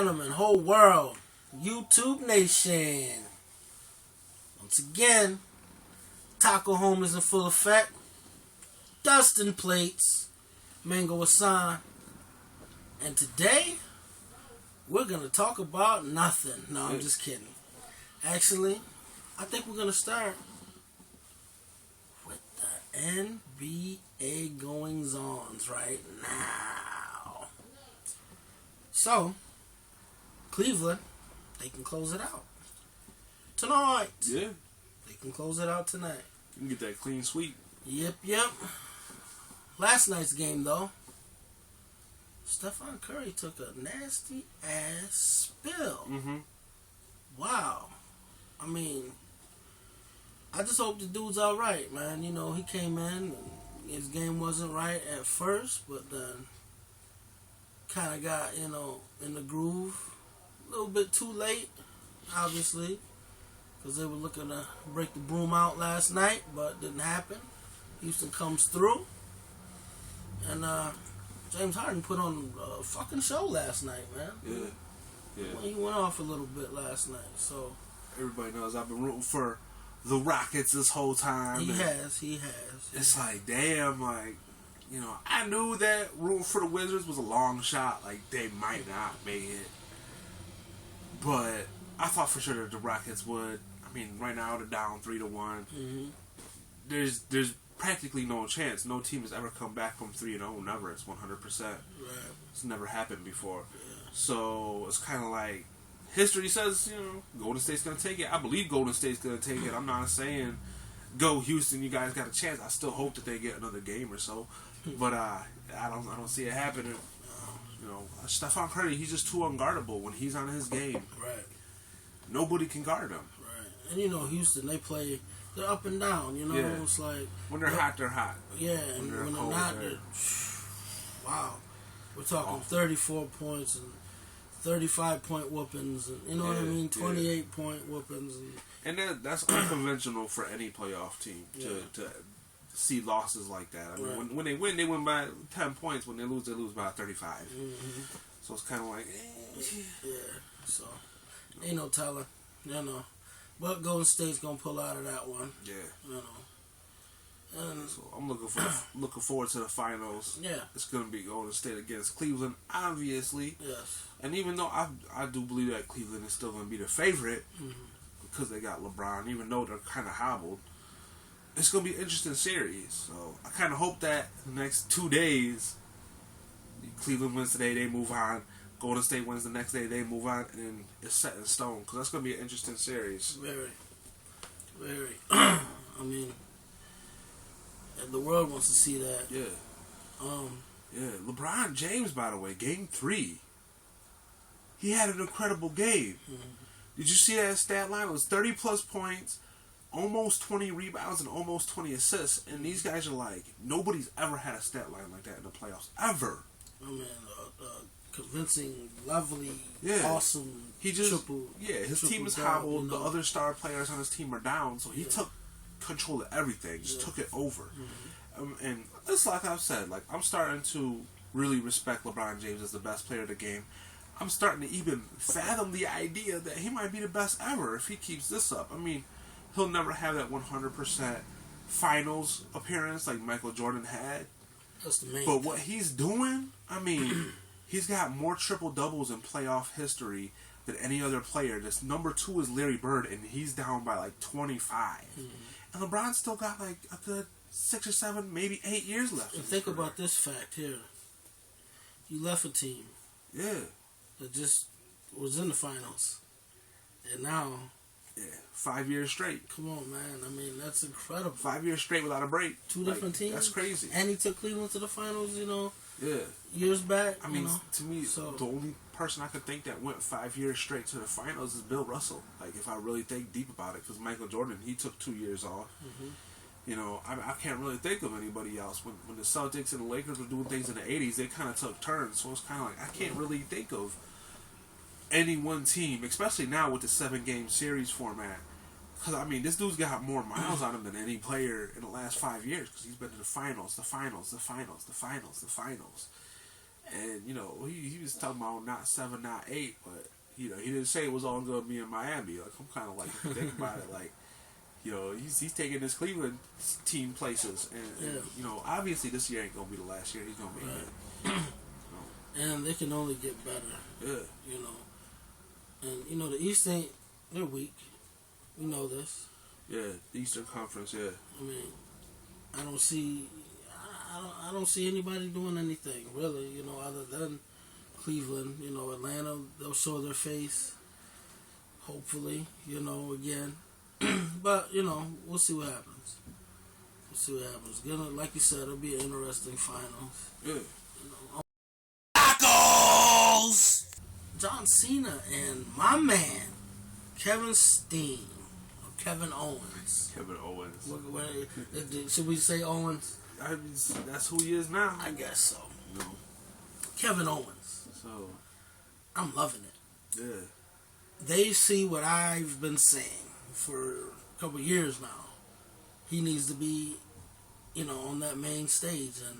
gentlemen, whole world, YouTube Nation. Once again, Taco Home is in full effect. Dustin Plates, Mango Asan. And today, we're going to talk about nothing. No, I'm just kidding. Actually, I think we're going to start with the NBA goings-ons right now. So, Cleveland, they can close it out tonight. Yeah. They can close it out tonight. You can get that clean sweep. Yep. Last night's game, though, Stephon Curry took a nasty-ass spill. Mm-hmm. Wow. I mean, I just hope the dude's all right, man. You know, he came in, and his game wasn't right at first, but then kind of got, in the groove a little bit too late, obviously, because they were looking to break the broom out last night, but it didn't happen. Houston comes through, and James Harden put on a fucking show last night, man. Yeah. He went off a little bit last night, so everybody knows I've been rooting for the Rockets this whole time. He has. It's like, damn, I knew that rooting for the Wizards was a long shot. Like, they might not make it. But I thought for sure that the Rockets would. I mean, right now they're down 3-1. Mm-hmm. There's practically no chance. No team has ever come back from 3-0. Never. It's 100%. Right. It's never happened before. Yeah. So it's kind of like history says, Golden State's going to take it. I believe Golden State's going to take it. I'm not saying go Houston, you guys got a chance. I still hope that they get another game or so. But I don't see it happening. Stephon Curry, he's just too unguardable when he's on his game. Right. Nobody can guard him. Right. And Houston, they're up and down, Yeah. It's like When they're hot, they're hot. Yeah, and when they're not, wow. We're talking 34 points and 35-point whoopings, and you know what I mean, 28-point whoopings, and that's unconventional for any playoff team to see losses like that. I mean, when they win by 10 points. When they lose by 35. Mm-hmm. So it's kind of like, yeah. So ain't no telling, But Golden State's gonna pull out of that one. Yeah. And so I'm looking forward to the finals. Yeah. It's gonna be Golden State against Cleveland, obviously. Yes. And even though I do believe that Cleveland is still gonna be the favorite because they got LeBron, even though they're kind of hobbled, it's gonna be an interesting series. So I kind of hope that the next 2 days, Cleveland wins today, they move on. Golden State wins the next day, they move on, and it's set in stone because that's gonna be an interesting series. Very, very. I mean, the world wants to see that. Yeah. LeBron James, by the way, Game 3, he had an incredible game. Mm-hmm. Did you see that stat line? It was 30 plus points, almost 20 rebounds, and almost 20 assists. And these guys are like, nobody's ever had a stat line like that in the playoffs ever. I mean, convincing, lovely, awesome. Triple. Yeah, his team is hobbled. The other star players on his team are down, so he took control of everything. Just took it over. Mm-hmm. And it's like I've said, I'm starting to really respect LeBron James as the best player of the game. I'm starting to even fathom the idea that he might be the best ever if he keeps this up. I mean, he'll never have that 100% finals appearance like Michael Jordan had. That's the main But thing. what he's doing, I mean, he's got more triple-doubles in playoff history than any other player. This number 2 is Larry Bird, and he's down by 25. Mm-hmm. And LeBron's still got a good 6 or 7, maybe 8 years left. And think about this fact here. You left a team. Yeah. That just was in the finals. And now... Yeah, 5 years straight. Come on, man. I mean, that's incredible. 5 years straight without a break. 2 different teams. That's crazy. And he took Cleveland to the finals, Yeah. years back. I mean, to me, the only person I could think that went 5 years straight to the finals is Bill Russell. If I really think deep about it, because Michael Jordan, he took 2 years off. Mm-hmm. I can't really think of anybody else. When the Celtics and the Lakers were doing things in the 80s, they kind of took turns. So it's kind of I can't really think of any one team, especially now with the 7-game series format. Because, I mean, this dude's got more miles on him than any player in the last 5 years because he's been to the finals. And, you know, he was talking about not 7, not 8, but, you know, he didn't say it was all going to be in Miami. Like, I'm kind of like, if you think about it, like, you know, he's taking his Cleveland team places. And, you know, obviously this year ain't going to be the last year he's going to be in. And they can only get better. Yeah. You know. And, you know, the East ain't, they're weak. We know this. Yeah, the Eastern Conference, yeah. I mean, I don't see anybody doing anything, really, you know, other than Cleveland. You know, Atlanta, they'll show their face, hopefully, you know, again. But, you know, we'll see what happens. We'll see what happens. Like you said, it'll be an interesting finals. Yeah. You know, tacos! John Cena and my man, Kevin Steen, or Kevin Owens. Kevin Owens. Should we say Owens? I mean, that's who he is now. I guess so. No. Kevin Owens. So, I'm loving it. yeah. They see what I've been saying for a couple of years now. He needs to be, you know, on that main stage. And,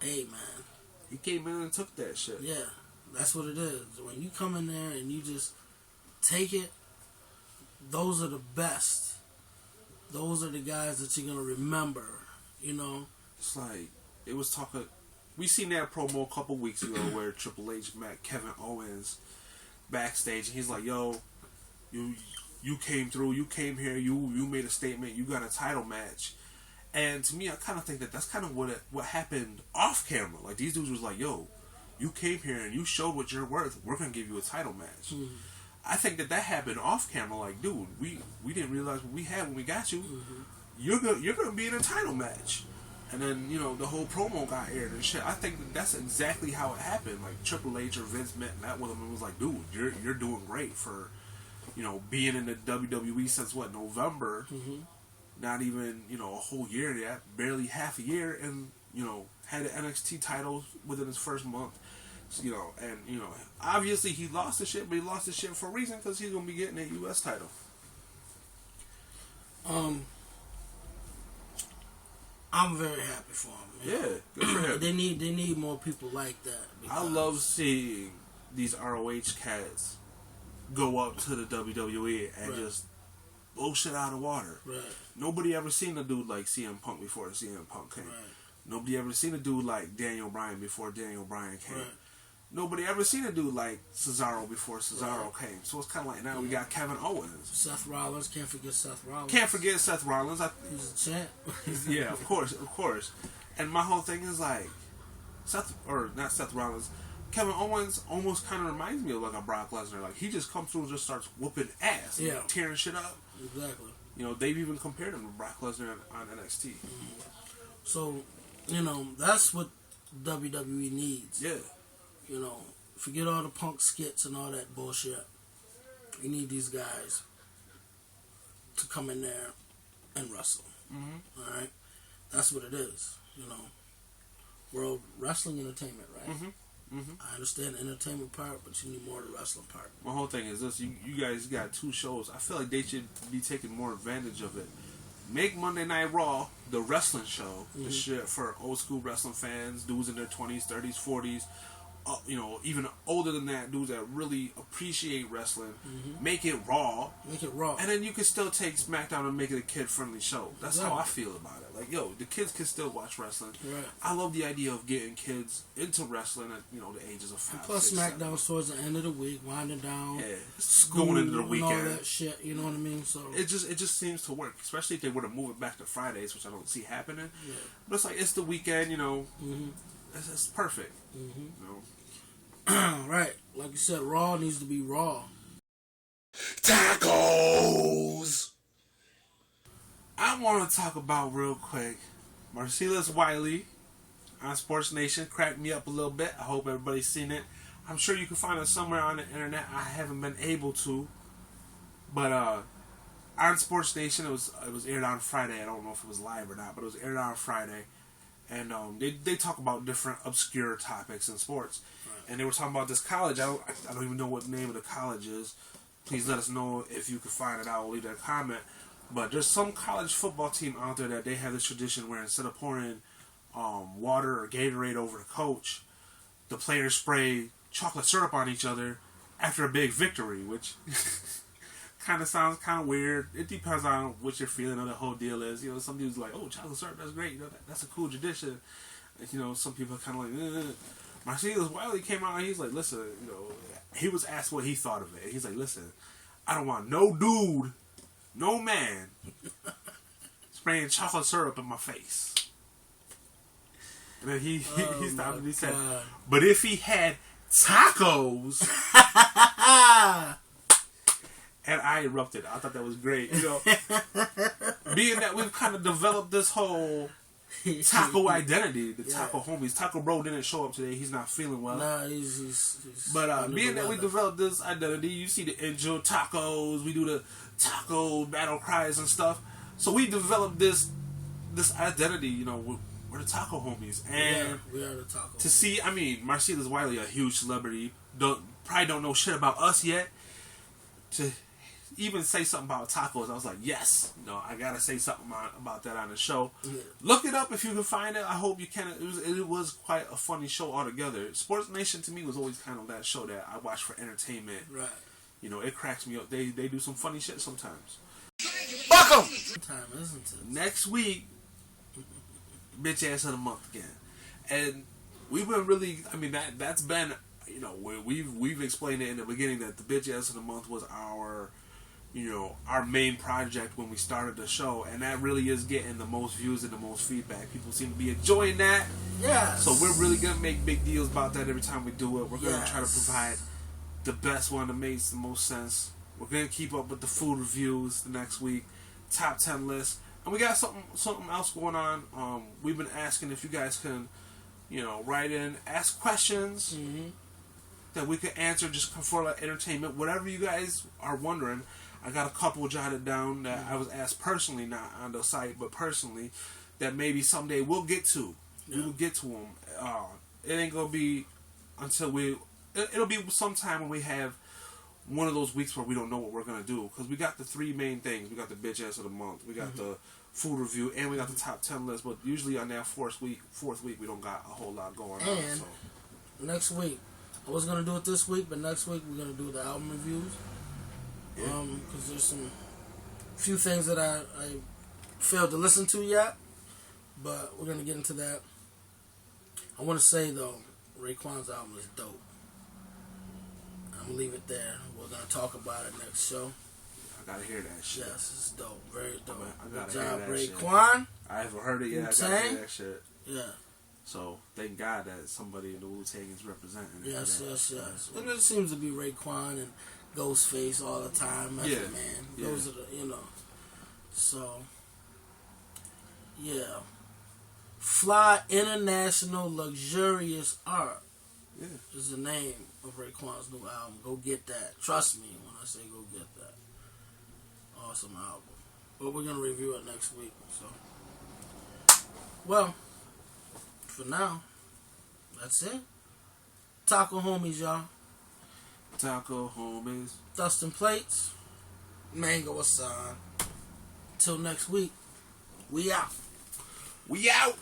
hey, man. He came in and took that shit. Yeah, that's what it is. When you come in there and you just take it, those are the best. Those are the guys that you're going to remember, you know. It's like, it was talking, we seen that promo a couple weeks ago where Triple H met Kevin Owens backstage, and he's like, yo, you came through, you came here, you made a statement, you got a title match. And to me, I kind of think that that's kind of what happened off camera. Like, these dudes was like, yo, you came here and you showed what you're worth, we're going to give you a title match. Mm-hmm. I think that happened off camera. Like, dude, we didn't realize what we had when we got you. Mm-hmm. You're gonna be in a title match. And then, you know, the whole promo got aired and shit. I think that's exactly how it happened. Like, Triple H or Vince met with him and was like, dude, you're doing great for, you know, being in the WWE since, what, November? Mm-hmm. Not even, you know, a whole year yet. Barely half a year. And, you know, had an NXT title within his first month. So, you know, and, you know, obviously he lost the shit, but he lost the shit for a reason, because he's going to be getting a U.S. title. I'm very happy for him. Yeah, good for him. They need more people like that. I love seeing these ROH cats go up to the WWE and just blow shit out of water. Right. Nobody ever seen a dude like CM Punk before CM Punk came. Right. Nobody ever seen a dude like Daniel Bryan before Daniel Bryan came. Right. Nobody ever seen a dude like Cesaro before Cesaro came. So it's kind of like, now we got Kevin Owens. Seth Rollins. Can't forget Seth Rollins. Can't forget Seth Rollins. He's a champ. Yeah, of course. And my whole thing is like, not Seth Rollins, Kevin Owens almost kind of reminds me of like a Brock Lesnar. Like, he just comes through and just starts whooping ass. Yeah. And tearing shit up. Exactly. You know, they've even compared him to Brock Lesnar on NXT. Mm-hmm. So, you know, that's what WWE needs. Yeah. You know, forget all the Punk skits and all that bullshit. You need these guys to come in there and wrestle. Mm-hmm. All right? That's what it is, you know. World wrestling entertainment, right? Mm-hmm. Mm-hmm. I understand the entertainment part, but you need more of the wrestling part. My whole thing is this. You guys got 2 shows. I feel like they should be taking more advantage of it. Make Monday Night Raw the wrestling show. Mm-hmm. The shit for old school wrestling fans, dudes in their 20s, 30s, 40s. You know, even older than that, dudes that really appreciate wrestling. Mm-hmm. Make it Raw. Make it Raw. And then you can still take SmackDown and make it a kid-friendly show. That's how I feel about it. Like, yo, the kids can still watch wrestling. Right. I love the idea of getting kids into wrestling at, you know, the ages of 5, plus 6, SmackDown's towards the end of the week, winding down. Yeah. School going into the weekend. And all that shit, you know what I mean? So it just seems to work, especially if they were to move it back to Fridays, which I don't see happening. Yeah. But it's like, it's the weekend, you know. Mm-hmm. It's perfect. Mm-hmm. You know? Right. Like you said, Raw needs to be Raw. Tacos! I want to talk about real quick Marcellus Wiley on Sports Nation. Cracked me up a little bit. I hope everybody's seen it. I'm sure you can find it somewhere on the internet. I haven't been able to. But on Sports Nation, it was aired on Friday. I don't know if it was live or not, but it was aired on Friday. And they talk about different obscure topics in sports. And they were talking about this college. I don't even know what the name of the college is. Please let us know if you can find it out. We'll leave that comment. But there's some college football team out there that they have this tradition where instead of pouring water or Gatorade over the coach, the players spray chocolate syrup on each other after a big victory, which kind of sounds kind of weird. It depends on what your feeling of the whole deal is. You know, some dudes like, oh, chocolate syrup, that's great. You know, that's a cool tradition. You know, some people are kind of like, Marcellus Wiley came out and he's like, listen, you know, he was asked what he thought of it. He's like, listen, I don't want no dude, no man, spraying chocolate syrup in my face. And then he stopped and he said, but if he had tacos, and I erupted. I thought that was great. You know, being that we've kind of developed this whole taco identity, the taco homies. Taco Bro didn't show up today. He's not feeling well. Nah, he's but being that we developed this identity, you see the Angel tacos, we do the taco battle cries and stuff. So we developed this identity. You know, we're the taco homies, and we are the taco. To see, I mean, Marcellus Wiley, a huge celebrity, probably don't know shit about us yet. To even say something about tacos, I was like, yes, you know, I gotta say something about that on the show. Yeah. Look it up if you can find it. I hope you can. It was quite a funny show altogether. Sports Nation to me was always kind of that show that I watch for entertainment. Right. You know, it cracks me up. They do some funny shit sometimes. Fuck 'em. Time, isn't it? Next week, bitch ass of the month again, and we've been really. I mean, that's been. You know, we've explained it in the beginning that the bitch ass of the month was our, you know, our main project when we started the show, and that really is getting the most views and the most feedback. People seem to be enjoying that. Yes. So we're really gonna make big deals about that every time we do it. We're gonna try to provide the best one that makes the most sense. We're gonna keep up with the food reviews the next week, top 10 list, and we got something else going on. We've been asking if you guys can, you know, write in, ask questions. Mm-hmm. That we could answer just for like entertainment, whatever you guys are wondering. I got a couple jotted down that I was asked personally, not on the site, but personally, that maybe someday we'll get to. Yeah. We will get to them. It ain't gonna be until it'll be sometime when we have one of those weeks where we don't know what we're gonna do, because we got the three main things. We got the bitch ass of the month, we got the food review, and we got the top 10 list. But usually on that fourth week, we don't got a whole lot going on. So next week. I was gonna do it this week, but next week we're gonna do the album reviews. Because there's few things that I failed to listen to yet, but we're gonna get into that. I want to say though, Raekwon's album is dope. I'm gonna leave it there. We're gonna talk about it next show. I gotta hear that shit. Yes, it's dope, very dope. I gotta hear that Raekwon. Shit. I haven't heard it yet. I gotta hear that shit. Yeah. So, thank God that somebody in the Wu-Tang is representing it. Yes. And it seems to be Raekwon and Ghostface all the time. Man. Those are the, you know. So, yeah. Fly International Luxurious Art is the name of Raekwon's new album. Go get that. Trust me when I say go get that. Awesome album. But we're going to review it next week. So, well, for now, that's it. Taco homies, y'all. Taco homies. Dustin Plates. Mango Asan. Till next week, we out. We out.